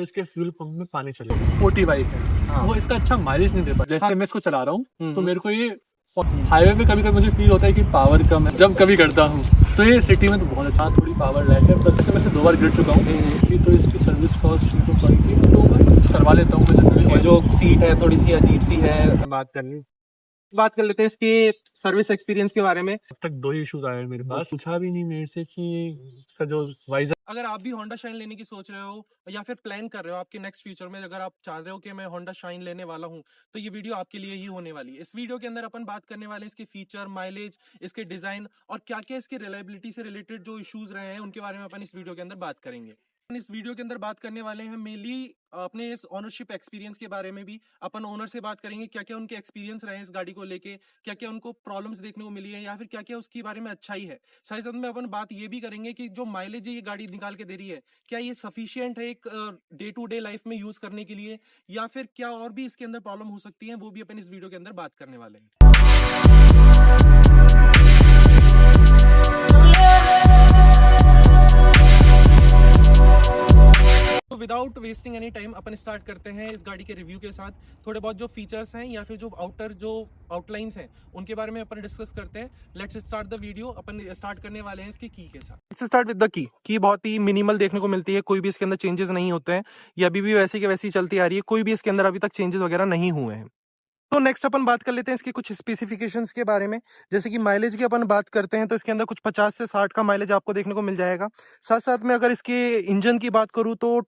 इसके fuel pump में पानी चले, स्पोर्टी बाइक है। हाँ। वो इतना अच्छा माइलेज नहीं दे पाता। जैसे हाँ। मैं इसको चला रहा हूँ तो मेरे को ये हम्म। हाईवे पे कभी कभी मुझे फील होता है कि पावर कम है जब कभी करता हूँ, तो ये सिटी में तो बहुत अच्छा, थोड़ी पावर लैग है। पर जैसे मैं इसे 2 बार गिर चुका हूँ कि तो इसकी सर्विस कॉस्ट तो कम थी, तो मैं करवा लेता हूँ। और मुझे जो सीट है थोड़ी सी अजीब सी है, बात कर लेते हैं इसके सर्विस एक्सपीरियंस के बारे में। अब तक 2 ही इश्यूज आए हैं मेरे पास। पूछा भी नहीं मेरे से कि इसका जो वाइजर, अगर आप भी होंडा शाइन लेने की सोच रहे हो या फिर प्लान कर रहे हो आपके नेक्स्ट फ्यूचर में, अगर आप चाह रहे हो कि मैं होंडा शाइन लेने वाला हूं, तो ये वीडियो आपके लिए ही होने वाली है। इस वीडियो के अंदर अपन बात करने वाले हैं इसके फीचर, माइलेज, इसके डिजाइन और क्या क्या इसके रिलायबिलिटी से रिलेटेड जो इश्यूज रहे हैं उनके बारे में अपन इस वीडियो के अंदर बात करेंगे। इस वीडियो के अंदर बात करने वाले हैं मेनली अपने इस ओनरशिप एक्सपीरियंस के बारे में भी। अपन ओनर से बात करेंगे क्या क्या उनके एक्सपीरियंस रहे हैं इस गाड़ी को लेके, क्या क्या उनको प्रॉब्लम्स देखने को मिली है या फिर क्या क्या उसके बारे में अच्छाई है। साथ ही में अपन बात ये भी करेंगे कि जो माइलेज ये गाड़ी निकाल के दे रही है, क्या ये सफिशिएंट है एक डे टू डे लाइफ में यूज करने के लिए, या फिर क्या और भी इसके अंदर प्रॉब्लम हो सकती है, वो भी अपन इस वीडियो के अंदर बात करने वाले हैं। तो विदाउट वेस्टिंग एनी टाइम अपन स्टार्ट करते हैं इस गाड़ी के रिव्यू के साथ। थोड़े बहुत जो फीचर्स हैं या फिर जो आउटलाइंस हैं उनके बारे में अपन डिस्कस करते हैं। Let's start the video. Upon start करने वाले हैं इसके की के साथ। Let's start with the key बहुत ही मिनिमल देखने को मिलती है, कोई भी इसके अंदर चेंजेस नहीं होते हैं, ये अभी भी वैसी की वैसी चलती आ रही है, कोई भी इसके अंदर अभी तक चेंजेस वगैरह नहीं हुए हैं। तो नेक्स्ट अपन बात कर लेते हैं इसके कुछ स्पेसिफिकेशंस के बारे में। जैसे कि माइलेज की अपन बात करते हैं तो इसके अंदर कुछ 50 से 60 का माइलेज आपको देखने को मिल जाएगा। साथ साथ में अगर इसके इंजन की बात करूं तो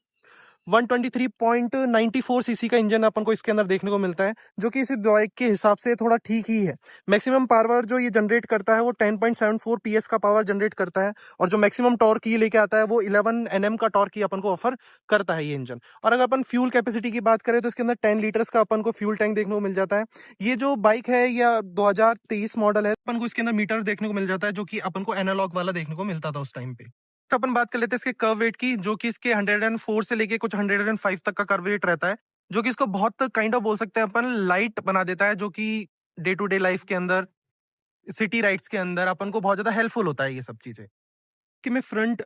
123.94 सीसी का इंजन अपन को इसके अंदर देखने को मिलता है, जो कि इस बाइक के हिसाब से थोड़ा ठीक ही है। मैक्सिमम पावर जो ये जनरेट करता है वो 10.74 पीएस का पावर जनरेट करता है, और जो मैक्सिमम टॉर्क ये लेके आता है वो 11 एनएम का टॉर्क ही अपन को ऑफर करता है ये इंजन। और अगर अपन फ्यूल कैपेसिटी की बात करें तो इसके अंदर 10 लीटर्स का अपन को फ्यूल टैंक देखने को मिल जाता है। ये जो बाइक है या 2023 मॉडल है, अपन को इसके अंदर मीटर देखने को मिल जाता है, जो कि अपन को एनालॉग वाला देखने को मिलता था उस टाइम पे। तो अपन बात कर लेते हैं इसके कर्व वेट की, जो कि इसके 104 से लेके कुछ 105 तक का कर्व वेट रहता है, जो कि इसको बहुत काइंड ऑफ बोल सकते हैं अपन लाइट बना देता है, जो कि डे टू डे लाइफ के अंदर, सिटी राइड्स के अंदर अपन को बहुत ज्यादा हेल्पफुल होता है ये सब चीजें। कि मैं फ्रंट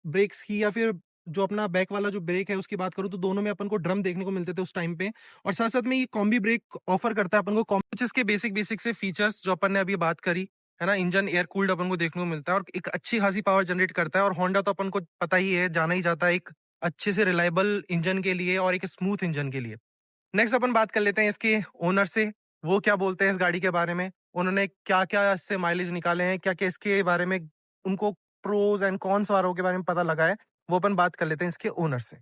ब्रेक्स की या फिर जो अपना बैक वाला जो ब्रेक है उसकी बात करूं तो दोनों में अपन को ड्रम देखने को मिलते थे उस टाइम पे। और साथ साथ में ये कॉम्बी ब्रेक ऑफर करता है अपन को। कुछ इसके बेसिक से फीचर्स जो अपन ने अभी बात करी है ना, इंजन एयर कूल्ड अपन को देखने को मिलता है और एक अच्छी खासी पावर जनरेट करता है। और होंडा तो अपन को पता ही है, जाना ही जाता है एक अच्छे से रिलायबल इंजन के लिए और एक स्मूथ इंजन के लिए। नेक्स्ट अपन बात कर लेते हैं इसके ओनर से, वो क्या बोलते हैं इस गाड़ी के बारे में, उन्होंने क्या क्या इससे माइलेज निकाले हैं, क्या क्या इसके बारे में उनको प्रोज एंड कॉन्स वालों के बारे में पता लगा है, वो अपन बात कर लेते हैं इसके ओनर से।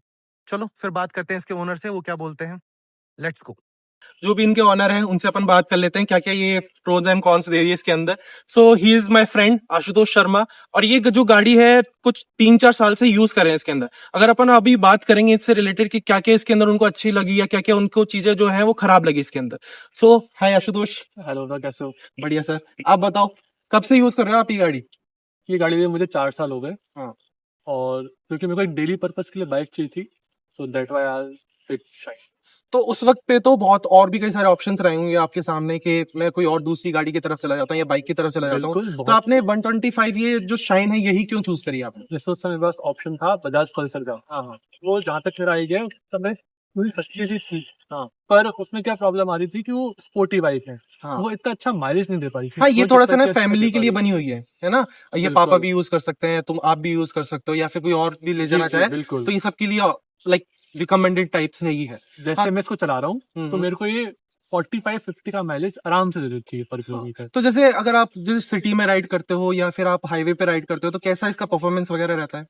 चलो फिर बात करते हैं इसके ओनर से, वो क्या बोलते हैं। Let's go. जो भी इनके ऑनर हैं उनसे अपन बात कर लेते हैं क्या क्या ये प्रोज एंड कॉन्स दे रही है इसके अंदर। So he is my friend Ashutosh Sharma, और ये जो गाड़ी है कुछ 3-4 साल से यूज कर रहे हैं इसके अंदर। अगर अपन अभी बात करेंगे इससे रिलेटेड कि क्या क्या इसके अंदर उनको अच्छी लगी या क्या क्या उनको चीजें जो है वो खराब लगी इसके अंदर। सो हाय आशुतोष। हेलो सर, कैसे हो? बढ़िया सर, आप बताओ कब से यूज कर रहे हो आप ये गाड़ी। ये गाड़ी लिए मुझे 4 साल हो गए। हाँ। और क्योंकि मेरे को एक डेली पर्पस के लिए बाइक चाहिए थी, so that why I pick Shine. तो उस वक्त पे तो बहुत और भी कई सारे ऑप्शंस रहे होंगे आपके सामने कि मैं कोई और दूसरी गाड़ी की तरफ चला जाता हूँ या बाइक की तरफ चला जाता हूँ, बिल्कुल, तो बहुत। आपने 125 ये जो शाइन है यही क्यों चूज करी आपने। जैसे उस समय बस ऑप्शन था बजाज पल्सर का। हाँ हाँ। वो जहाँ तक मेरा आई गया उस समय पूरी सस्ती सी थी। हाँ, पर उसमें क्या प्रॉब्लम आ रही थी कि वो स्पोर्टी बाइक है। हाँ। वो इतना अच्छा माइलेज नहीं दे पा रही थी। हाँ, ये वो थोड़ा जब सा तक ना कि अच्छा फैमिली दे के पा लिए रही। बनी हुई है ना। ये बिल्कुल। पापा भी यूज कर सकते हैं, तुम आप भी यूज कर सकते हो, या फिर कोई और भी ले जी, जाना जी, चाहे, बिल्कुल। तो ये सब के लिए लाइक रिकमेंडेड टाइप्स है ये है। जैसे हाँ। मैं इसको चला रहा हूँ तो मेरे को ये 45-50 का माइलेज आराम से दे देती है पर हाँ। किलोमीटर। तो जैसे अगर आप जैसे सिटी में राइड करते हो या फिर आप हाईवे पे राइड करते हो, तो कैसा इसका परफॉर्मेंस वगैरह रहता है।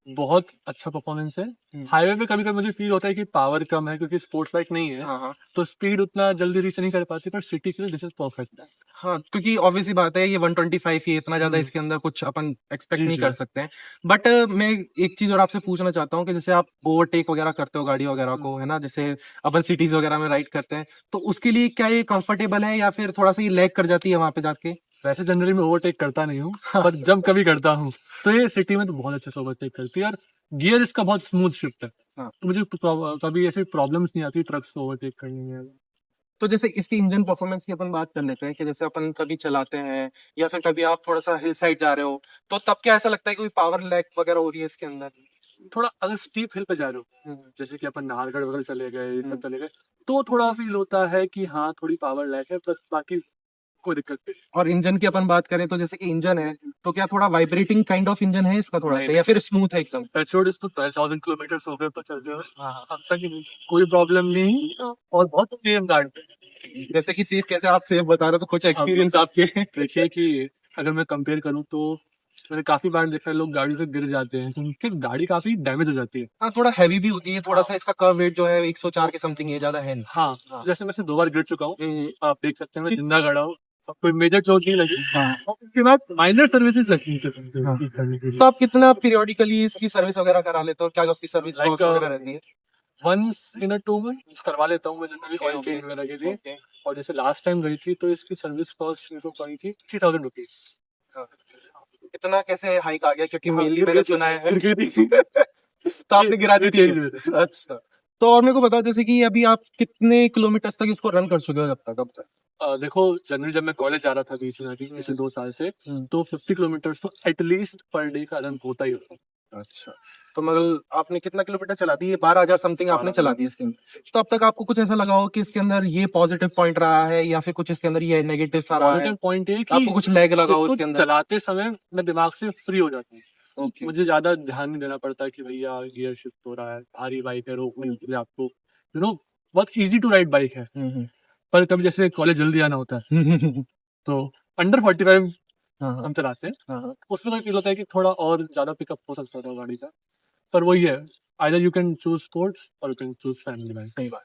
बहुत अच्छा परफॉर्मेंस है। हाईवे पे कभी कभी मुझे फील होता है कि पावर कम है क्योंकि स्पोर्ट्स बाइक नहीं है, हाँ हाँ। तो स्पीड उतना जल्दी रीच नहीं कर पाती, पर सिटी के लिए दिस इज परफेक्ट है। हाँ, क्योंकि ऑब्वियसली बात है ये 125 ये इतना ज्यादा इसके अंदर कुछ अपन एक्सपेक्ट जी, नहीं जी। कर सकते हैं। बट मैं एक चीज और आपसे पूछना चाहता हूँ कि जैसे आप ओवरटेक वगैरह करते हो गाड़ी वगैरह को, है ना, जैसे अपन सिटीज वगैरह में राइड करते हैं, तो उसके लिए क्या ये कंफर्टेबल है या फिर थोड़ा सा ये लैग कर जाती है वहां पे जाके। वैसे जनरली मैं ओवरटेक करता नहीं हूँ, पर जब कभी करता हूँ तो ये सिटी में तो बहुत अच्छे से ओवरटेक करती है। और गियर इसका बहुत स्मूथ शिफ्ट है, हाँ। तो मुझे कभी ऐसी प्रॉब्लम्स नहीं आती ट्रक्स को ओवरटेक करने में। तो जैसे इसकी इंजन परफॉर्मेंस की अपन बात कर लेते हैं कि जैसे अपन कभी चलाते हैं या फिर कभी आप थोड़ा सा हिल साइड जा रहे हो, तो तब क्या ऐसा लगता है कि कोई पावर लैग वगैरह हो रही है इसके अंदर। थोड़ा अगर स्टीप हिल पे जा रहे हो, जैसे कि अपन नाहरगढ़ वगैरह चले गए, ये सब चले गए, तो थोड़ा फील होता है कि हाँ थोड़ी पावर लैग है, बट बाकी कोई दिक्कत नहीं। और इंजन की अपन बात करें तो जैसे कि इंजन है, तो क्या थोड़ा वाइब्रेटिंग काइंड ऑफ इंजन है इसका थोड़ा सा, या फिर स्मूथ है एकदम? पेट्रोल इसको 12,000 किलोमीटर हो गए पर चलते हुए, अब तक ही नहीं, कोई प्रॉब्लम नहीं, और बहुत सेम गाड़ी। जैसे कि सेफ, कैसे आप सेफ बता रहे हो, तो कुछ एक्सपीरियंस आपके? देखिए कि अगर मैं कंपेयर करूँ तो मैंने काफी बार देखा है लोग गाड़ी से गिर जाते हैं, तो उनकी गाड़ी काफी डैमेज हो जाती है। हाँ, थोड़ा हैवी भी होती है, थोड़ा सा इसका कर्व वेट जो है 104 के समथिंग है, ज्यादा है नहीं। हाँ, जैसे मैं से 2 बार गिर चुका हूँ, आप देख सकते हैं मैं जिंदा खड़ा हूँ, अब कोई मेजर चोट नहीं लगी। और उसके बाद माइनर सर्विसेज लगी ठीक करने के लिए। तो आप कितना पीरियोडिकली इसकी सर्विस वगैरह करा लेते हो? क्या उसकी सर्विस Like, कॉस्ट वगैरह रहती है? वंस इन अ 2 मंथ करवा लेता हूँ मैं जनरली ऑयल चेंज वगैरह के लिए। और जैसे लास्ट टाइम गई थी तो इसकी सर्विस कॉस्ट मेरे को पड़ी थी 3,000 रुपीज। इतना कैसे हाइक आ गया? क्योंकि हाँ, मेनली गिर मैंने गई सुना है थी। तो आपने गिरा दी थी? थी। अच्छा। तो और मेरे को बताओ, जैसे कि अभी आप कितने किलोमीटर तक इसको रन कर चुके हो, जब तक अब तक? देखो जनरली जब मैं कॉलेज जा रहा था बीच में अभी पिछले 2 साल से, तो 50 किलोमीटर तो एटलीस्ट पर डे का रन होता ही होता। अच्छा। तो मतलब आपने कितना किलोमीटर चला दी? 12,000 समथिंग आपने चला दी इसके अंदर। तो अब तक आपको कुछ ऐसा लगा हो कि इसके अंदर ये पॉजिटिव पॉइंट रहा है, या फिर कुछ इसके अंदर ये नेगेटिव सा रहा है? पॉजिटिव पॉइंट है कि आपको कुछ लैग लगा हो इसको इसके अंदर? चलाते समय मैं दिमाग से फ्री हो जाता हूँ। ओके। मुझे ज्यादा ध्यान नहीं देना पड़ता कि भैया गियर शिफ्ट हो रहा है, भारी बाइक है, रोकने के लिए आपको बहुत इजी टू राइड बाइक है। पर कभी जैसे कॉलेज जल्दी आना होता है तो अंडर 45 हम चलाते हैं, उसमें तो फील होता है कि थोड़ा और ज्यादा पिकअप हो सकता था गाड़ी का। पर वही है, either you can choose sports और you can choose family bike. सही बात।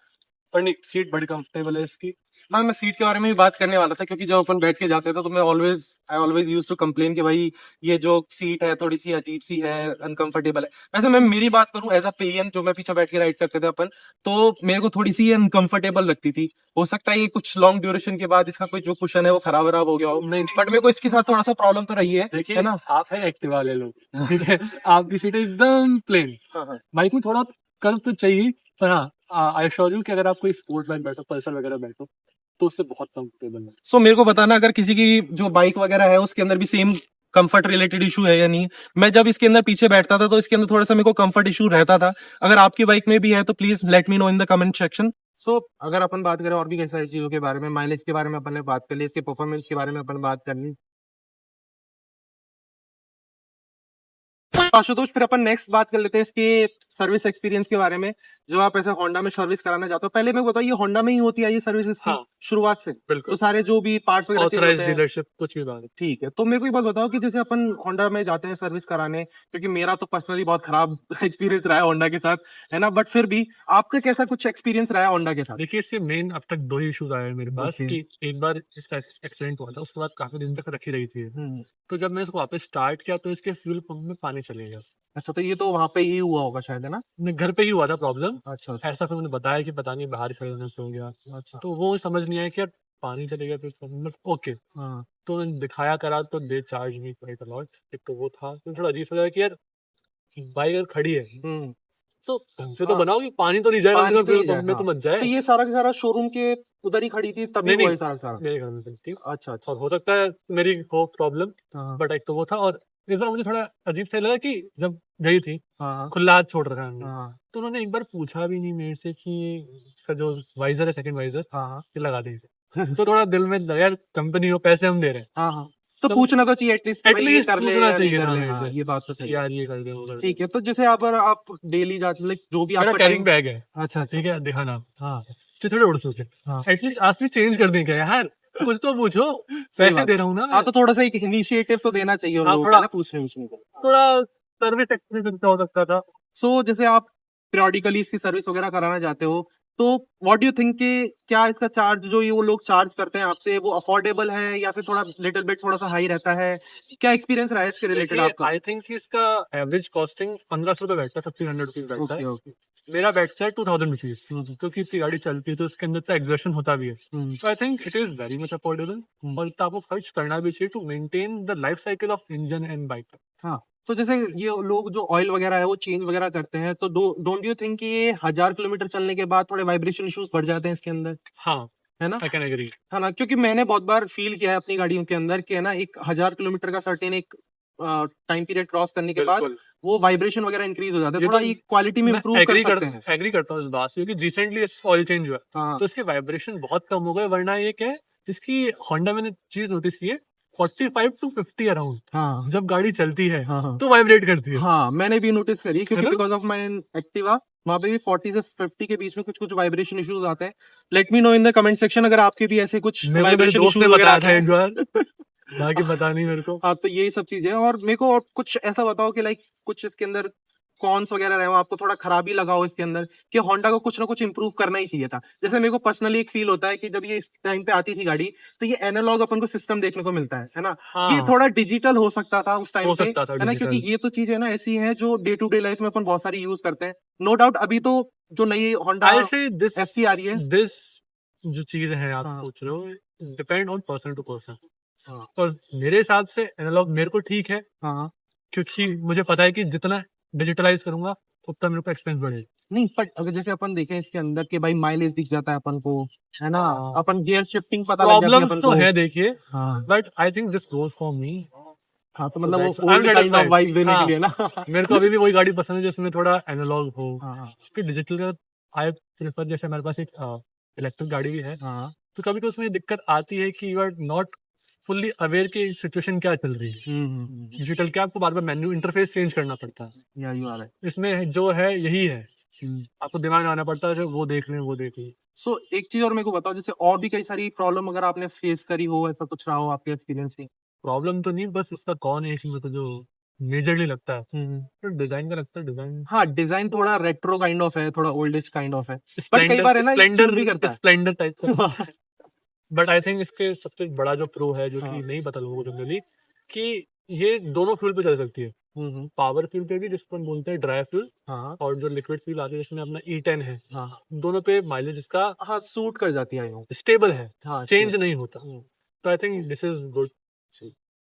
पर नहीं, सीट बड़ी कंफर्टेबल है इसकी। हाँ, मैं सीट के बारे में भी बात करने वाला था, क्योंकि जब अपन बैठ के जाते थे तो मैं ऑलवेज यूज टू कंप्लेन कि भाई ये जो सीट है थोड़ी सी अजीब सी है, अनकंफर्टेबल है। वैसे मैं मेरी बात करूं एज अ पिलियन, जो मैं पीछे बैठ के राइड करते थे अपन, तो मेरे को थोड़ी सी अनकंफर्टेबल लगती थी। हो सकता है ये कुछ लॉन्ग ड्यूरेशन के बाद इसका कोई जो कुशन है वो खराब हो गया हो, नहीं, बट मेरे को इसके साथ थोड़ा सा प्रॉब्लम तो रही है। देखिए है ना? आप है एक्टिव वाले लोग, ठीक है, आपकी सीट एकदम प्लेन। बाइक में थोड़ा कर्व तो चाहिए, पर हाँ आई श्योर यू कि अगर आप कोई स्पोर्ट बाइक बैठो, पल्सर वगैरह बैठो, तो उससे बहुत कंफर्टेबल है। सो मेरे को बताना, अगर किसी की जो बाइक वगैरह है उसके अंदर भी सेम कंफर्ट रिलेटेड इशू है या नहीं। मैं जब इसके अंदर पीछे बैठता था तो इसके अंदर थोड़ा सा मेरे को कंफर्ट इशू रहता था। अगर आपकी बाइक में भी है तो please let me know in the comment section. So अगर अपन बात करें और भी कई सारी चीजों के बारे में, माइलेज के बारे में अपन ने बात कर ली, इसके परफॉर्मेंस के बारे में अपन बात कर ली। आशुतोष, फिर अपन नेक्स्ट बात कर लेते हैं इसके सर्विस एक्सपीरियंस के बारे में। जब आप ऐसे होंडा में सर्विस कराना चाहते हो, पहले मैं बताइए होंडा में ही होती है ये सर्विस इसकी? हाँ, शुरुआत से? बिल्कुल। तो सारे जो भी पार्ट्स वगैरह चेंज ऑथराइज होते हैं? डीलरशिप कुछ भी बात। ठीक है। तो मेरे को एक बात बताओ कि जैसे अपन होंडा में जाते हैं सर्विस कराने, क्योंकि मेरा तो पर्सनली बहुत खराब एक्सपीरियंस रहा है होंडा के साथ, है ना, बट फिर भी आपका कैसा कुछ एक्सपीरियंस रहा है होंडा के साथ? देखिए इससे मेन अब तक 2 इश्यूज आए हैं मेरे पास। Okay. कि एक बार इसका एक्सीडेंट हुआ था, उसके बाद काफी दिन तक रखी रही थी, तो जब मैं इसको वापस स्टार्ट किया तो इसके फ्यूल पंप में पानी चले गया। अच्छा, तो ये तो वहां पे ही हुआ होगा शायद, है ना? नहीं, घर पे ही हुआ था प्रॉब्लम। अच्छा अच्छा ऐसा फिर मैंने बताया कि पता नहीं बाहर खड़े होने से हो गया, अच्छा। तो वो समझ नहीं आया कि यार पानी चले गया तो ओके। हाँ। तो मैंने दिखाया करा तो they charge me quite a lot. एक तो वो था, तो थोड़ा अजीब लगा कि यार बाइक अगर खड़ी है तो ढंग से तो हाँ। बनाओ कि पानी तो नहीं जाए, पानी तो फ्यूल नहीं जाए, पंप में हाँ। तो मत जाए। तो ये सारा का सारा शोरूम के उधर ही खड़ी थी तभी नहीं हुआ नहीं, है सारा सारा? मेरे घर में चलती। अच्छा अच्छा। और हो सकता है मेरी हो प्रॉब्लम, हाँ बट एक तो वो था। और इस बार मुझे थोड़ा अजीब सा लगा कि जब गई थी हाँ खुला हाथ छोड़ रखा है हमने, हाँ तो उन्होंने एक बार पूछा भी नहीं मेरे से कि इसका जो वाइजर है, सेकंड वाइजर, हाँ ये लगा दीजिए। तो थोड़ा दिल में लगा यार कंपनी हो, पैसे हम दे रहे हैं, हाँ हाँ। तो तो पूछना तो चाहिए एटलीस्ट, एटलीस्ट कर ले पूछना या नहीं चाहिए कर ना ले। मेरे हाँ, से ये बात तो कि सही है। यार ये कर दे वो कर दे। ठीक है। तो जैसे अगर आप डेली जाते, लाइक जो भी मेरा आपका कैरिंग टाइम। बैग है, अच्छा अच्छा। ठीक है, दिखाना हाँ थोड़े उड़ चुके, हाँ। एटलीस्ट आज भी चेंज कर देंगे यार, कुछ तो पूछो, सही पैसे बात दे है। रहा हूँ ना हाँ, तो थोड़ा सा एक इनिशिएटिव तो देना चाहिए उन हाँ, लोगों को, थोड़ा ना, पूछने पूछने को। थोड़ा सर्विस एक्सपीरियंस हो सकता था। सो जैसे आप periodically इसकी सर्विस वगैरह कराना चाहते हो, तो व्हाट डू यू थिंक कि क्या इसका चार्ज जो ये वो लोग चार्ज करते हैं आपसे, वो अफोर्डेबल है या फिर थोड़ा लिटिल बिट थोड़ा सा हाई रहता है? क्या एक्सपीरियंस रहा है इसके रिलेटेड आपका? आई थिंक कि इसका एवरेज कॉस्टिंग 1500 रुपये बैठता है, 1500 रुपीज बैठता ओके है। ओके। मेरा बैठता है 2000 रुपीज, क्योंकि इतनी गाड़ी चलती है तो उसके अंदर तो एग्जर्शन होता भी है। तो I think it is very much affordable, और इतना आपको खर्च करना भी चाहिए to maintain the life cycle of engine and bike. हाँ, तो जैसे ये लोग जो ऑयल वगैरह है वो चेंज वगैरह करते हैं, तो डोंट यू थिंक कि ये 1000 किलोमीटर चलने के बाद थोड़े वाइब्रेशन इश्यूज बढ़ जाते हैं इसके अंदर, हाँ, है ना? I can agree. है ना, क्योंकि मैंने बहुत बार फील किया है अपनी गाड़ियों के अंदर कि है ना, एक 1000 किलोमीटर का सर्टेन एक टाइम पीरियड क्रॉस करने के बाद बिल्कुल। वो वाइब्रेशन वगैरह इंक्रीज हो जाता है, ये थोड़ा तो ये क्वालिटी में मैं इंप्रूव कर सकते हैं। एग्री करता हूँ इस बात से, क्योंकि रिसेंटली ऑयल चेंज हुआ हाँ तो इसके वाइब्रेशन बहुत कम हो गए, वरना ये क्या है, इसकी होंडा मैंने चीज नोटिस की है, 45 to 50 अराउंड हाँ जब गाड़ी चलती है हाँ तो वाइब्रेट करती है। हाँ, मैंने भी नोटिस करी, क्योंकि है ना? बिकॉज ऑफ माई एक्टिवा वहाँ पे भी 40 से 50 के बीच में कुछ कुछ वाइब्रेशन इश्यूज आते हैं। Late me know in the comment section अगर आपके भी ऐसे कुछ मेरे को मेरे वाइब्रेशन दोस्त इश्यूज ने वगैरह बताया आते था हैं। एक बार, बाकी पता नहीं मेरे को। हाँ, तो यही सब चीजें हैं। और मेरे को और कुछ ऐसा बताओ कि लाइक कुछ इसके अंदर कॉन्स वगैरह रहे हो, आपको थोड़ा खराबी लगा हो इसके अंदर, कि होंडा को कुछ ना कुछ इंप्रूव करना ही चाहिए था। जैसे मेरे को पर्सनली एक फील होता है कि जब ये इस टाइम पे आती थी गाड़ी, तो ये एनालॉग अपन को सिस्टम देखने को मिलता है ना। ये हाँ, थोड़ा डिजिटल हो सकता था उस टाइम हो पे, सकता था है ना, क्योंकि डिजिटल। ये तो चीज है ना ऐसी है जो डे टू डे लाइफ में अपन बहुत सारी यूज करते हैं। नो डाउट अभी तो जो नई होंडा आई से दिस एसटी आ रही है। दिस जो चीज है आप हाँ पूछ रहे हो, depend on person to person. हाँ और मेरे हिसाब से एनालॉग मेरे को ठीक है, हाँ। क्योंकि मुझे पता है कि जितना डिजिटलाइज करूंगा उतना मेरे को एक्सपेंस बढ़ेगा। नहीं, बट अगर जैसे अपन देखें इसके अंदर के भाई माइलेज दिख जाता है अपन को, है ना, हाँ। अपन गियर शिफ्टिंग पता लग जाती है प्रॉब्लम्स अपन तो को। है देखिए, हाँ but I think this goes for me. हाँ, तो मतलब वो I am old kind of satisfied. Vibe देने के हाँ, लिए ना। मेरे को अभी भी वही गाड़ी पसंद है जिसमें थोड़ा एनालॉग हो, हाँ क्योंकि डिजिटल का आई प्रेफर। जैसे हमारे पास एक इलेक्ट्रिक गाड़ी भी है, हाँ। तो कभी कभी उसमें ये दिक्कत आती है कि you are not fully aware कि सिचुएशन क्या चल रही है। डिजिटल क्या, आपको बार बार मेन्यू इंटरफेस चेंज करना पड़ता है। या यू आर। इसमें जो है यही है, आपको दिमाग लगाना पड़ता है, जो वो देख लें वो देख लें। सो एक चीज और मेरे को बताओ, जैसे और भी कई सारी प्रॉब्लम अगर आपने फेस करी हो, ऐसा कुछ रहा हो आपके एक्सपीरियंस में। प्रॉब्लम तो नहीं, बस इसका कौन है इसमें तो जो मेजरली लगता है, तो डिजाइन का लगता है। डिजाइन हाँ, डिजाइन थोड़ा रेट्रो काइंड ऑफ है, थोड़ा ओल्डिश काइंड ऑफ है, बट कई स्प्लेंडर बार है ना सूट भी स्प्लेंडर करता स्प्लेंडर टाइप का। बट आई थिंक इसके सबसे बड़ा जो प्रो है, जो हाँ। कि नहीं पता लोगों को जनरली, कि ये दोनों फ्यूल पे चल सकती है। पावर फ्यूल पे भी, जिसको हम बोलते हैं ड्राई फ्यूल, हाँ और जो लिक्विड फ्यूल आती है जिसमें अपना E10 है, हाँ दोनों पे माइलेज इसका हाँ, सूट कर जाती है आई स्टेबल है, हाँ, चेंज नहीं होता। तो I think this is good.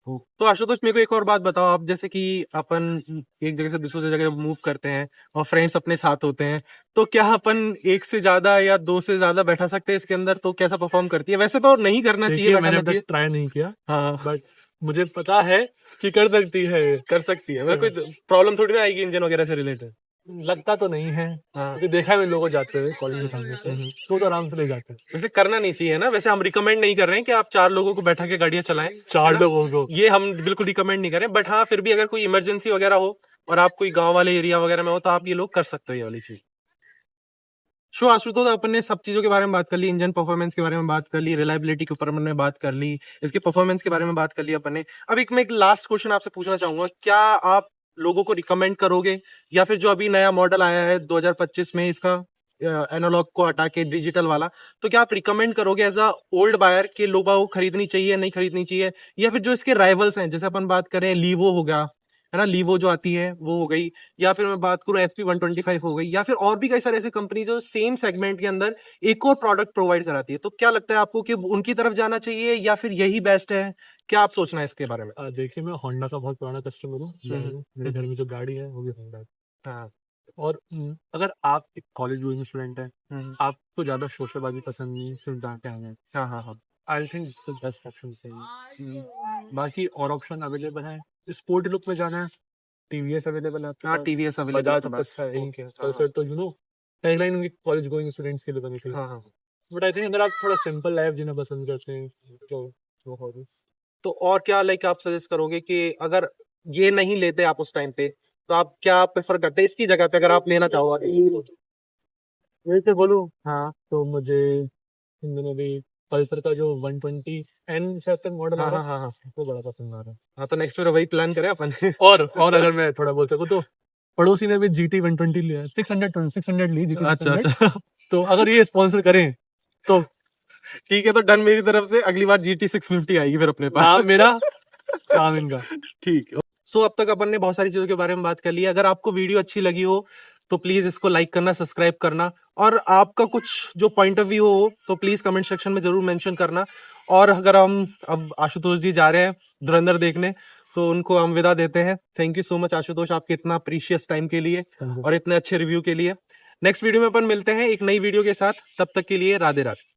तो आशुतोष मेरे को एक और बात बताओ आप, जैसे कि अपन एक जगह से दूसरी जगह मूव करते हैं और फ्रेंड्स अपने साथ होते हैं, तो क्या अपन एक से ज्यादा या दो से ज्यादा बैठा सकते हैं इसके अंदर, तो कैसा परफॉर्म करती है? वैसे तो नहीं करना चाहिए, देखिए, मैंने बैठाना अब चाहिए। तक ट्राई नहीं किया, हाँ, बट मुझे पता है कि कर सकती है। कर सकती है, मतलब कोई प्रॉब्लम थोड़ी ना आएगी इंजन वगैरह से रिलेटेड। लगता तो नहीं है, हाँ। क्योंकि देखा है मैंने लोगों को जाते हुए कॉलेज के सामने से, तो आराम से ले जाते हैं। वैसे करना नहीं चाहिए ना, वैसे हम रिकमेंड नहीं कर रहे हैं कि आप 4 लोगों को बैठा के गाड़ियां चलाएं, 4 लोगों को। ये हम बिल्कुल रिकमेंड नहीं करें, बट हाँ फिर भी अगर कोई इमरजेंसी वगैरह हो और आप कोई गांव वाले एरिया वगैरह में हो, तो आप ये लोग कर सकते हो ये वाली चीज। शो आशुतोष, अपन ने सब चीजों के बारे में बात कर ली, इंजन परफॉर्मेंस के बारे में बात कर ली, रिलायबिलिटी के ऊपर हमने बात कर ली, इसके परफॉर्मेंस के बारे में बात कर ली अपन ने। अब मैं एक लास्ट क्वेश्चन आपसे पूछना चाहूंगा, क्या आप लोगों को रिकमेंड करोगे, या फिर जो अभी नया मॉडल आया है 2025 में, इसका एनालॉग को हटा के डिजिटल वाला, तो क्या आप रिकमेंड करोगे एज अ ओल्ड बायर कि लोगों को खरीदनी चाहिए, नहीं खरीदनी चाहिए? या फिर जो इसके राइवल्स हैं, जैसे अपन बात करें लीवो हो गया, है ना, लीवो जो आती है वो हो गई, या फिर मैं बात करूं SP125 हो गई, या फिर और भी कई सारे ऐसे कंपनी जो सेम सेगमेंट के अंदर एक और प्रोडक्ट प्रोवाइड कराती है, तो क्या लगता है आपको कि उनकी तरफ जाना चाहिए या फिर यही बेस्ट है? क्या आप सोचना है इसके बारे में? देखिए, मैं होंडा का बहुत पुराना कस्टमर हूँ। मेरे घर में जो गाड़ी है वो भी होंडा है। हाँ और अगर आप एक कॉलेज गोइंग स्टूडेंट है, आपको ज्यादा शोशेबाजी पसंद नहीं, सिर्फ जाके आना है, हाँ हाँ हाँ। आई थिंक बेस्ट ऑप्शन सही। बाकी और ऑप्शन अवेलेबल है, स्पोर्ट लुक में जाना है, टीवीएस अवेलेबल है आपके हाँ, पास, टीवीएस अवेलेबल बजाज है, बस अच्छा है, ओके। हाँ पल्सर तो टैगलाइन उनकी कॉलेज गोइंग स्टूडेंट्स के लिए बनी थी। हाँ हाँ। बट आई थिंक अगर आप थोड़ा सिंपल लाइफ जीना पसंद करते हैं, तो हो दिस। तो और क्या लाइक आप सजेस्ट करोगे कि अगर ये नहीं लेते आप उस टाइम पे, तो आप क्या प्रेफर करते हैं इसकी जगह पे, अगर आप लेना चाहो? वैसे बोलूं हाँ तो मुझे इन दिनों भी पल्सर का जो 120N शायद तक मॉडल आ हाँ रहा हाँ है, हाँ वो बड़ा पसंद आ रहा है। हाँ, तो नेक्स्ट ईयर वही प्लान करें अपन। और अगर मैं थोड़ा बोल सकूं तो पड़ोसी ने भी GT 120 लिया है, 600 ली GT अच्छा 600। अच्छा, तो अगर ये स्पॉन्सर करें तो ठीक है, तो डन मेरी तरफ से, अगली बार GT 650 आएगी फिर अपने पास। नाम मेरा, काम इनका। ठीक है। सो अब तक अपन ने बहुत सारी चीजों के बारे में बात कर ली है। अगर आपको वीडियो अच्छी लगी हो तो प्लीज इसको लाइक करना, सब्सक्राइब करना, और आपका कुछ जो पॉइंट ऑफ व्यू हो तो प्लीज कमेंट सेक्शन में जरूर मेंशन करना। और अगर हम अब आशुतोष जी जा रहे हैं धुरंधर देखने, तो उनको हम विदा देते हैं। Thank you so much Ashutosh, आपके इतना प्रीशियस टाइम के लिए और इतने अच्छे रिव्यू के लिए। नेक्स्ट वीडियो में अपन मिलते हैं एक नई वीडियो के साथ, तब तक के लिए राधे राधे।